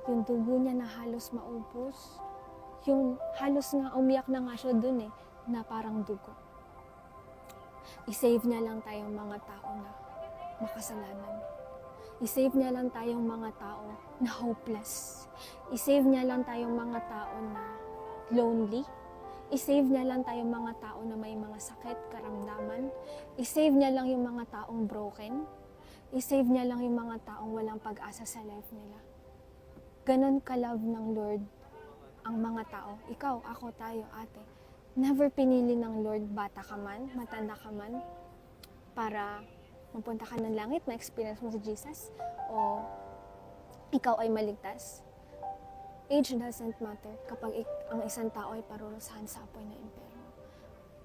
yung dugo niya na halos maubos, yung halos nga umiyak na nga siya dun na parang dugo. I-save niya lang tayong mga tao na makasalanan. I-save niya lang tayong mga tao na hopeless. I-save niya lang tayong mga tao na lonely. I-save niya lang tayong mga tao na may mga sakit, karamdaman. I-save niya lang yung mga taong broken. I-save niya lang yung mga taong walang pag-asa sa life nila. Ganon ka-love ng Lord ang mga tao. Ikaw, ako, tayo, ate. Never pinili ng Lord, bata ka man, matanda ka man, para mapunta ka ng langit, ma-experience mo si Jesus, o ikaw ay maligtas. Age doesn't matter kapag ang isang tao ay parurusahan sa apoy ng impyerno.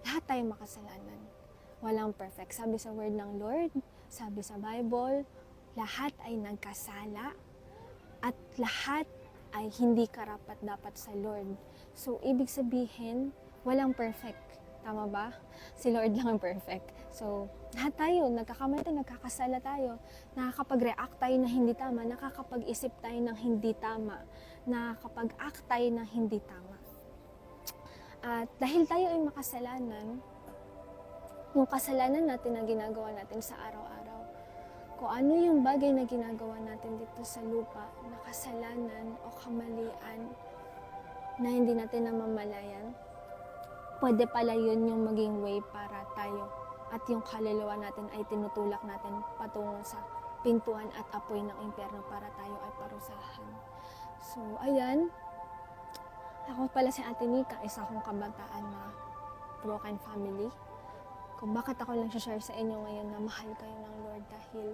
Lahat tayo makasalanan. Walang perfect. Sabi sa word ng Lord, sabi sa Bible, lahat ay nagkasala at lahat ay hindi karapat-dapat sa Lord. So, ibig sabihin, walang perfect. Tama ba? Si Lord lang ang perfect. So, lahat tayo, nagkakamali tayo, nagkakasala tayo, nakakapag-react tayo na hindi tama, nakakapag-isip tayo ng hindi tama, nakakapag-act tayo ng hindi tama. At dahil tayo ay makasalanan, yung kasalanan natin na ginagawa natin sa araw-araw, kung ano yung bagay na ginagawa natin dito sa lupa, na kasalanan o kamalian na hindi natin namamalayan, pwede pala yun yung maging way para tayo at yung kaluluwa natin ay tinutulak natin patungo sa pintuan at apoy ng impyerno para tayo ay parusahan. So, ayan. Ako pala si Ate Nika, isa akong kabataan na broken family. Kung bakit ako lang share sa inyo ngayon na mahal kayo ng Lord dahil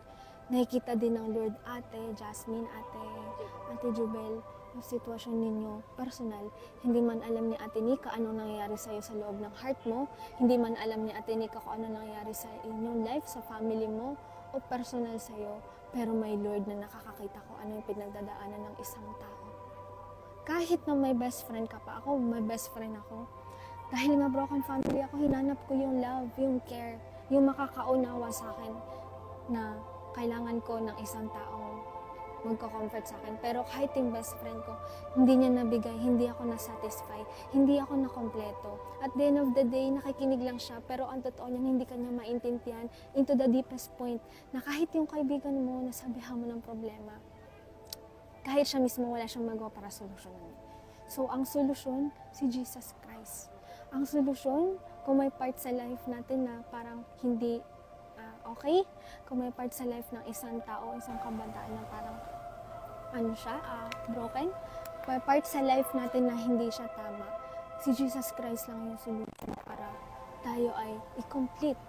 nakikita din ng Lord, Ate Jasmine, Ate Jubel, yung sitwasyon ninyo, personal. Hindi man alam ni Ate Nika anong nangyayari sa'yo sa loob ng heart mo. Hindi man alam ni Ate Nika kung ano nangyayari sa inyong life, sa family mo, o personal sa'yo. Pero may Lord na nakakakita ko ano yung pinagdadaanan ng isang tao. Kahit na may best friend ka pa, ako, may best friend ako. Dahil nga broken family ako, hinanap ko yung love, yung care, yung makakaunawa sa akin na kailangan ko ng isang taong magko-comfort sa akin. Pero kahit yung best friend ko, hindi niya nabigay, hindi ako nasatisfy, hindi ako nakompleto. At the end of the day, nakikinig lang siya, pero ang totoo niyan, hindi kanya maintindihan into the deepest point na kahit yung kaibigan mo, nasabihan mo ng problema, kahit siya mismo wala siyang magawa para solusyonan. So, ang solusyon, si Jesus Christ. Ang solusyon, kung may part sa life natin na parang hindi okay, kung may part sa life ng isang tao, isang kabataan na parang broken, may part sa life natin na hindi siya tama, si Jesus Christ lang yung solution para tayo ay i-complete